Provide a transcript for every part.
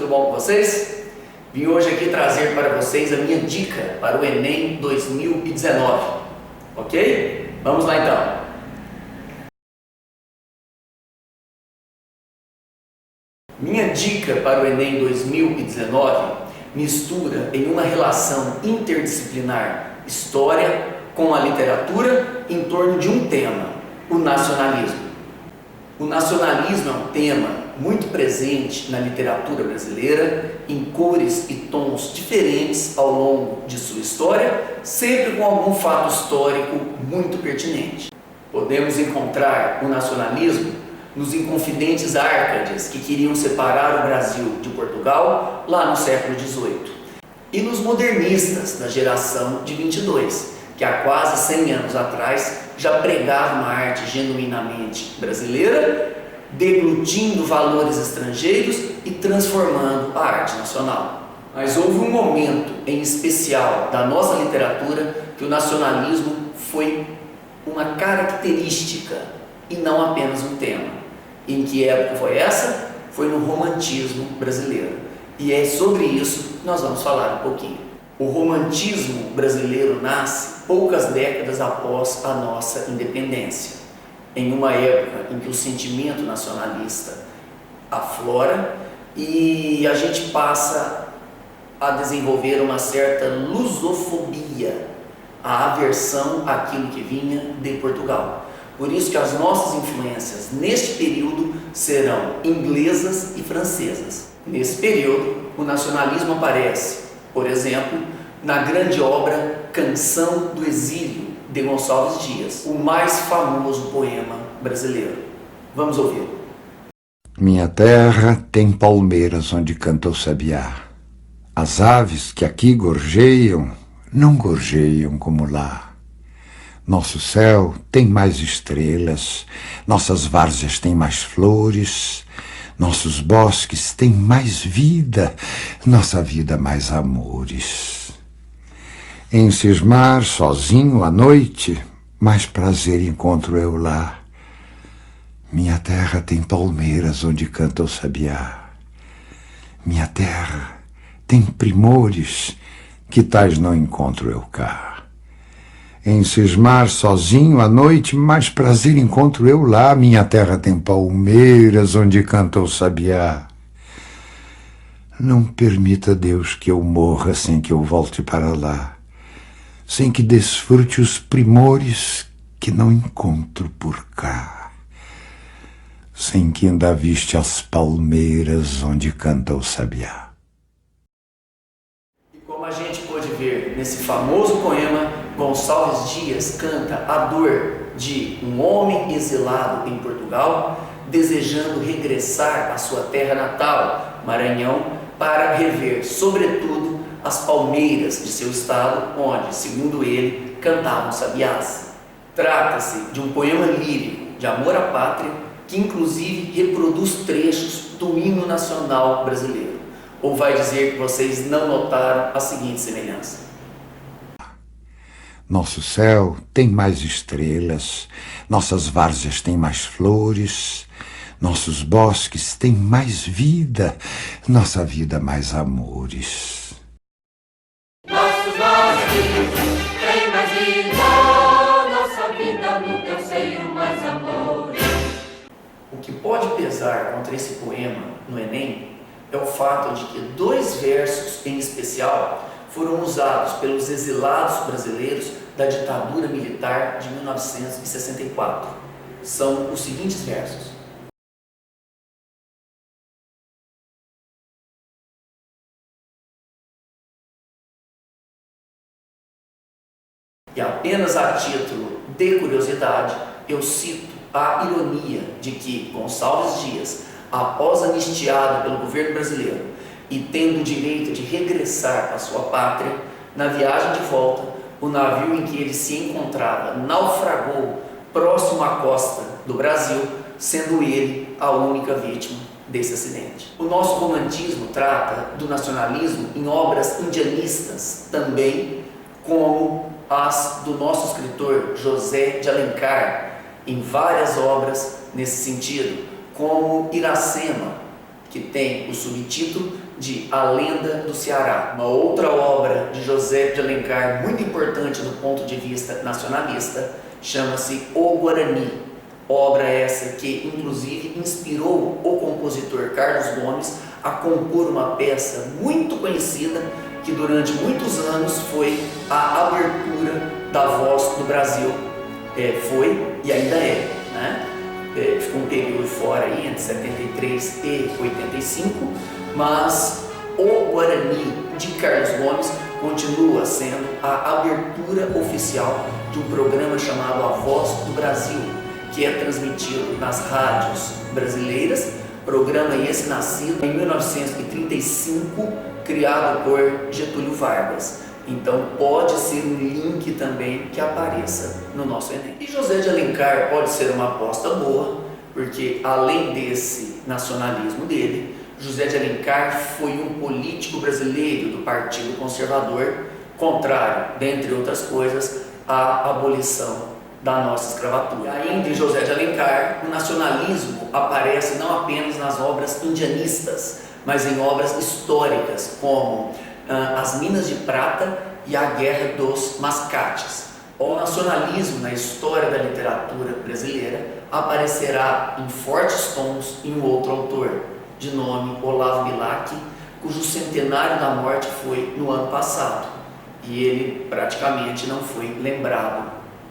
tudo bom com vocês? Vim hoje aqui trazer para vocês a minha dica para o Enem 2019, ok? Vamos lá então. Minha dica para o Enem 2019 mistura em uma relação interdisciplinar história com a literatura em torno de um tema, o nacionalismo. O nacionalismo é um tema muito presente na literatura brasileira, em cores e tons diferentes ao longo de sua história, sempre com algum fato histórico muito pertinente. Podemos encontrar o nacionalismo nos inconfidentes Árcades, que queriam separar o Brasil de Portugal lá no século XVIII, e nos modernistas da geração de 22, que há quase 100 anos atrás já pregavam uma arte genuinamente brasileira, deglutindo valores estrangeiros e transformando a arte nacional. Mas houve um momento em especial da nossa literatura que o nacionalismo foi uma característica e não apenas um tema. Em que época foi essa? Foi no romantismo brasileiro. E é sobre isso que nós vamos falar um pouquinho. O romantismo brasileiro nasce poucas décadas após a nossa independência, em uma época em que o sentimento nacionalista aflora e a gente passa a desenvolver uma certa lusofobia, a aversão àquilo que vinha de Portugal. Por isso que as nossas influências neste período serão inglesas e francesas. Nesse período, o nacionalismo aparece, por exemplo, na grande obra Canção do Exílio, de Gonçalves Dias, o mais famoso poema brasileiro. Vamos ouvir. Minha terra tem palmeiras onde canta o sabiá. As aves que aqui gorjeiam, não gorjeiam como lá. Nosso céu tem mais estrelas, nossas várzeas têm mais flores, nossos bosques têm mais vida, nossa vida mais amores. Em cismar sozinho à noite, mais prazer encontro eu lá. Minha terra tem palmeiras onde canta o sabiá. Minha terra tem primores que tais não encontro eu cá. Em cismar sozinho à noite, mais prazer encontro eu lá. Minha terra tem palmeiras onde canta o sabiá. Não permita, Deus, que eu morra sem que eu volte para lá, sem que desfrute os primores que não encontro por cá, sem que ainda viste as palmeiras onde canta o sabiá. E como a gente pôde ver nesse famoso poema, Gonçalves Dias canta a dor de um homem exilado em Portugal, desejando regressar à sua terra natal, Maranhão, para rever, sobretudo, as palmeiras de seu estado, onde, segundo ele, cantavam sabiás. Trata-se de um poema lírico de amor à pátria, que inclusive reproduz trechos do hino nacional brasileiro. Ou vai dizer que vocês não notaram a seguinte semelhança? Nosso céu tem mais estrelas, nossas várzeas têm mais flores, nossos bosques têm mais vida, nossa vida mais amores. Nossos bosques têm mais vida, nossa vida no teu seio mais amores. O que pode pesar contra esse poema no Enem é o fato de que 2 versos em especial foram usados pelos exilados brasileiros da ditadura militar de 1964. São os seguintes versos. E apenas a título de curiosidade, eu cito a ironia de que Gonçalves Dias, após anistiado pelo governo brasileiro e tendo o direito de regressar à sua pátria, na viagem de volta, o navio em que ele se encontrava naufragou próximo à costa do Brasil, sendo ele a única vítima desse acidente. O nosso romantismo trata do nacionalismo em obras indianistas também, como as do nosso escritor José de Alencar, em várias obras nesse sentido, como Iracema, que tem o subtítulo de A Lenda do Ceará, uma outra obra de José de Alencar muito importante do ponto de vista nacionalista, chama-se O Guarani. Obra essa que inclusive inspirou o compositor Carlos Gomes a compor uma peça muito conhecida que durante muitos anos foi a abertura da Voz do Brasil. Foi e ainda é, né? Ficou um período fora aí, entre 73 e 85, mas O Guarani de Carlos Gomes continua sendo a abertura oficial de um programa chamado A Voz do Brasil, que é transmitido nas rádios brasileiras, programa esse nascido em 1935, criado por Getúlio Vargas. Então pode ser um link também que apareça no nosso Enem. E José de Alencar pode ser uma aposta boa, porque além desse nacionalismo dele, José de Alencar foi um político brasileiro do Partido Conservador, contrário, dentre outras coisas, à abolição da nossa escravatura. E ainda em José de Alencar, o nacionalismo aparece não apenas nas obras indianistas, mas em obras históricas, como As Minas de Prata e A Guerra dos Mascates. O nacionalismo na história da literatura brasileira aparecerá em fortes tons em um outro autor, de nome Olavo Bilac, cujo centenário da morte foi no ano passado, e ele praticamente não foi lembrado,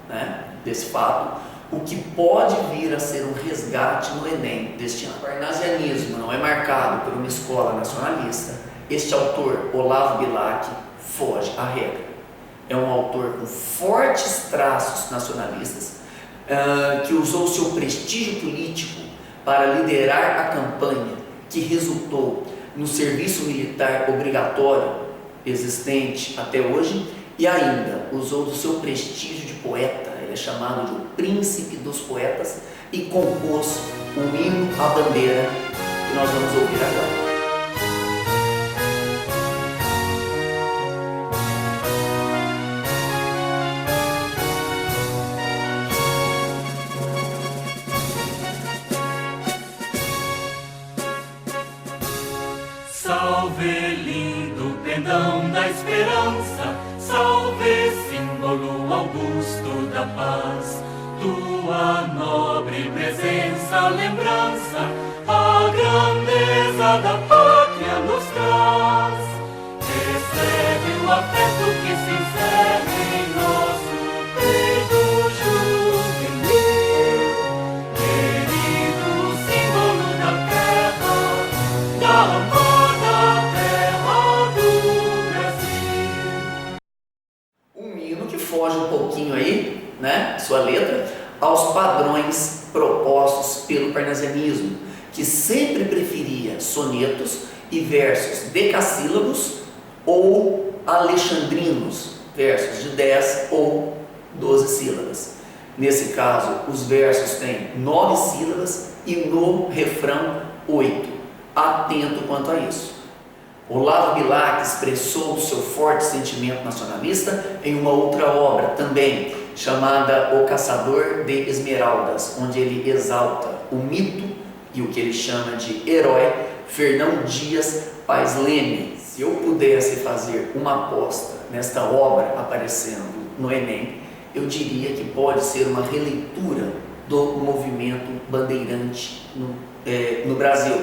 né, desse fato, o que pode vir a ser um resgate no Enem deste ano. O parnasianismo não é marcado por uma escola nacionalista. Este autor, Olavo Bilac, foge à regra. É um autor com fortes traços nacionalistas, que usou seu prestígio político para liderar a campanha que resultou no serviço militar obrigatório existente até hoje, e ainda usou do seu prestígio de poeta, ele é chamado de o príncipe dos poetas, e compôs um hino à bandeira que nós vamos ouvir agora. Salve, lindo pendão da esperança, salve, símbolo augusto da paz. Tua nobre presença, lembrança, a grandeza da pátria nos traz. Recebe o afeto que se encerra em nosso peito juvenil, querido símbolo da terra, da amada terra do Brasil. Um hino que foge um pouquinho aí, né, sua letra, aos padrões propostos pelo parnasianismo, que sempre preferia sonetos e versos decassílabos ou alexandrinos, versos de 10 ou 12 sílabas. Nesse caso, os versos têm 9 sílabas e no refrão 8. Atento quanto a isso. Olavo Bilac expressou o seu forte sentimento nacionalista em uma outra obra também, chamada O Caçador de Esmeraldas, onde ele exalta o mito e o que ele chama de herói Fernão Dias Pais Leme. Se eu pudesse fazer uma aposta nesta obra aparecendo no Enem, eu diria que pode ser uma releitura do movimento bandeirante no Brasil,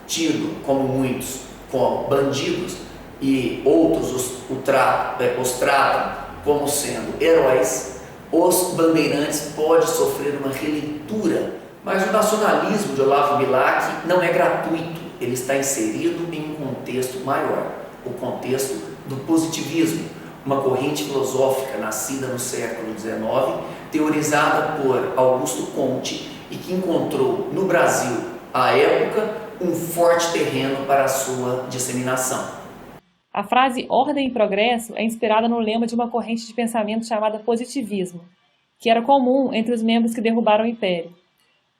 tido como muitos como bandidos e outros os tratam como sendo heróis. Os bandeirantes podem sofrer uma releitura, mas o nacionalismo de Olavo Bilac não é gratuito, ele está inserido em um contexto maior, o contexto do positivismo, uma corrente filosófica nascida no século XIX, teorizada por Augusto Comte e que encontrou no Brasil, à época, um forte terreno para a sua disseminação. A frase ordem e progresso é inspirada no lema de uma corrente de pensamento chamada positivismo, que era comum entre os membros que derrubaram o Império.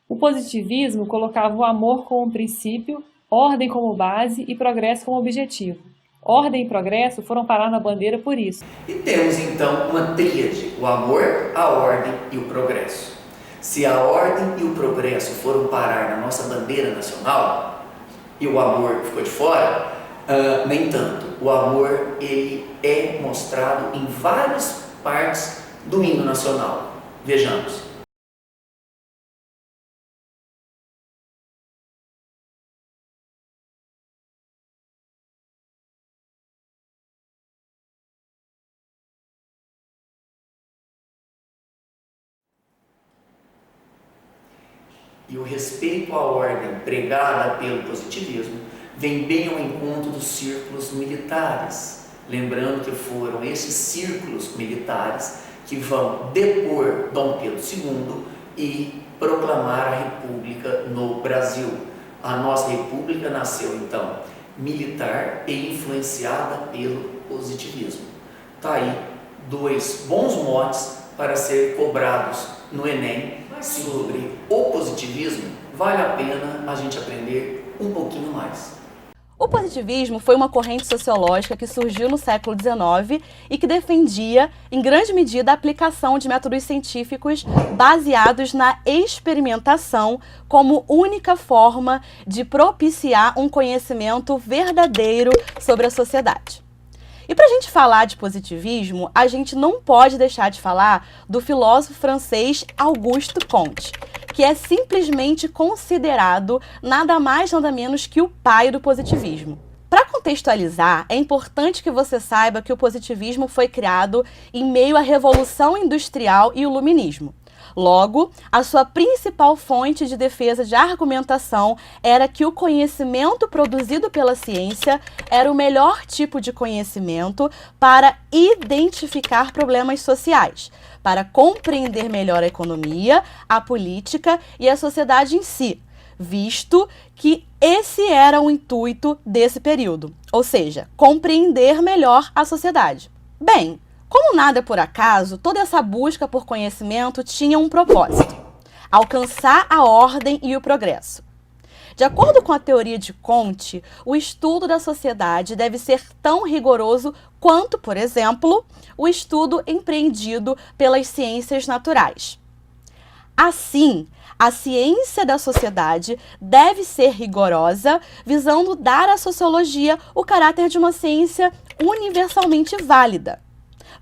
O positivismo colocava o amor como princípio, ordem como base e progresso como objetivo. Ordem e progresso foram parar na bandeira por isso. E temos então uma tríade, o amor, a ordem e o progresso. Se a ordem e o progresso foram parar na nossa bandeira nacional e o amor ficou de fora, Nem tanto. O amor, ele é mostrado em várias partes do hino nacional. Vejamos. E o respeito à ordem pregada pelo positivismo vem bem ao encontro dos círculos militares. Lembrando que foram esses círculos militares que vão depor Dom Pedro II e proclamar a República no Brasil. A nossa República nasceu, então, militar e influenciada pelo positivismo. Está aí 2 bons motes para ser cobrados no Enem sobre o positivismo. Vale a pena a gente aprender um pouquinho mais. O positivismo foi uma corrente sociológica que surgiu no século XIX e que defendia, em grande medida, a aplicação de métodos científicos baseados na experimentação como única forma de propiciar um conhecimento verdadeiro sobre a sociedade. E para a gente falar de positivismo, a gente não pode deixar de falar do filósofo francês Auguste Comte, que é simplesmente considerado nada mais nada menos que o pai do positivismo. Para contextualizar, é importante que você saiba que o positivismo foi criado em meio à Revolução Industrial e o Iluminismo. Logo, a sua principal fonte de defesa de argumentação era que o conhecimento produzido pela ciência era o melhor tipo de conhecimento para identificar problemas sociais, para compreender melhor a economia, a política e a sociedade em si, visto que esse era o intuito desse período, ou seja, compreender melhor a sociedade. Bem, como nada é por acaso, toda essa busca por conhecimento tinha um propósito: alcançar a ordem e o progresso. De acordo com a teoria de Comte, o estudo da sociedade deve ser tão rigoroso quanto, por exemplo, o estudo empreendido pelas ciências naturais. Assim, a ciência da sociedade deve ser rigorosa, visando dar à sociologia o caráter de uma ciência universalmente válida,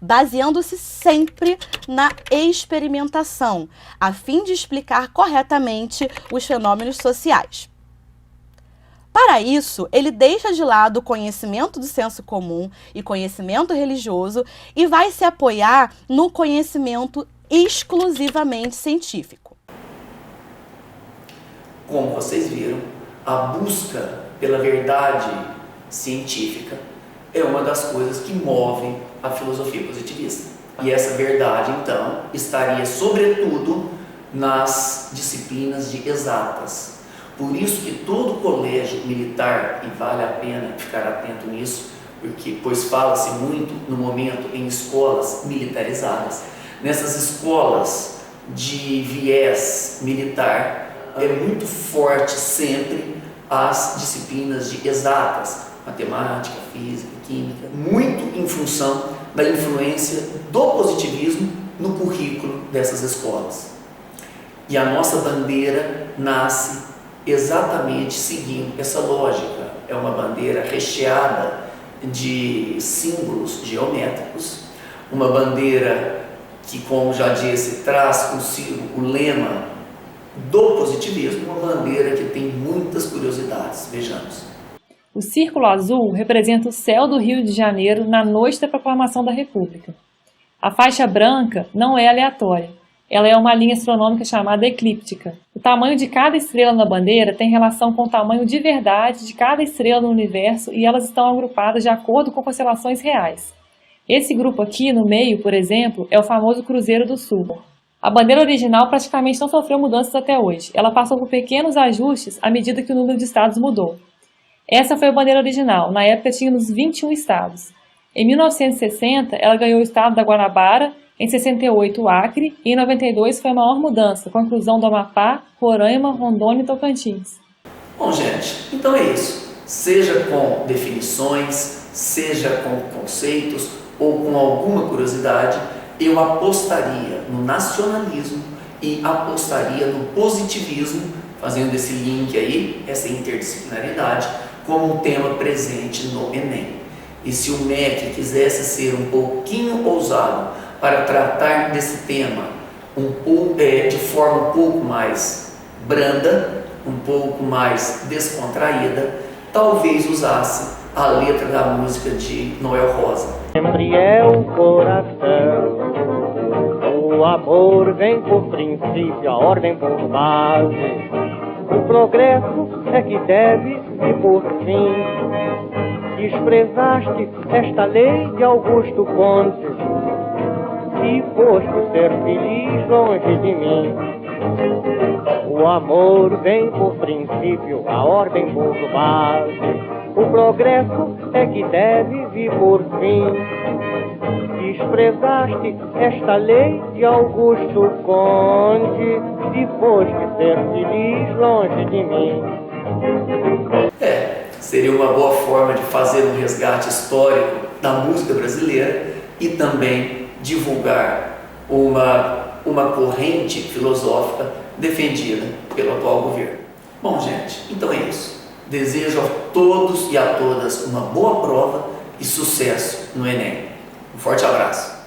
baseando-se sempre na experimentação, a fim de explicar corretamente os fenômenos sociais. Para isso, ele deixa de lado o conhecimento do senso comum e conhecimento religioso e vai se apoiar no conhecimento exclusivamente científico. Como vocês viram, a busca pela verdade científica é uma das coisas que movem a filosofia positivista. E essa verdade, então, estaria sobretudo nas disciplinas de exatas. Por isso que todo colégio militar, e vale a pena ficar atento nisso, pois fala-se muito no momento em escolas militarizadas, nessas escolas de viés militar, é muito forte sempre as disciplinas de exatas, matemática, física, química, muito em função da influência do positivismo no currículo dessas escolas. E a nossa bandeira nasce exatamente seguindo essa lógica. É uma bandeira recheada de símbolos geométricos, uma bandeira que, como já disse, traz consigo o lema do positivismo, uma bandeira que tem muitas curiosidades. Vejamos. O círculo azul representa o céu do Rio de Janeiro na noite da proclamação da República. A faixa branca não é aleatória. Ela é uma linha astronômica chamada eclíptica. O tamanho de cada estrela na bandeira tem relação com o tamanho de verdade de cada estrela no universo e elas estão agrupadas de acordo com constelações reais. Esse grupo aqui, no meio, por exemplo, é o famoso Cruzeiro do Sul. A bandeira original praticamente não sofreu mudanças até hoje. Ela passou por pequenos ajustes à medida que o número de estados mudou. Essa foi a bandeira original. Na época tínhamos 21 estados. Em 1960, ela ganhou o estado da Guanabara, em 68 o Acre e em 92 foi a maior mudança, com a inclusão do Amapá, Roraima, Rondônia e Tocantins. Bom, gente, então é isso. Seja com definições, seja com conceitos ou com alguma curiosidade, eu apostaria no nacionalismo e apostaria no positivismo, fazendo esse link aí, essa interdisciplinaridade, como um tema presente no Enem. E se o MEC quisesse ser um pouquinho ousado para tratar desse tema de forma um pouco mais branda, um pouco mais descontraída, talvez usasse a letra da música de Noel Rosa. Sempre é o coração, o amor vem por princípio, a ordem por base. O progresso é que deve vir por fim. Desprezaste esta lei de Augusto Conte e foste ser feliz longe de mim. O amor vem por princípio, a ordem por base. O progresso é que deve vir por fim. Desprezaste esta lei de Augusto Conte e foste ser feliz longe de mim. Seria uma boa forma de fazer um resgate histórico da música brasileira e também divulgar uma corrente filosófica defendida pelo atual governo. Bom, gente, então é isso. Desejo a todos e a todas uma boa prova e sucesso no Enem. Um forte abraço.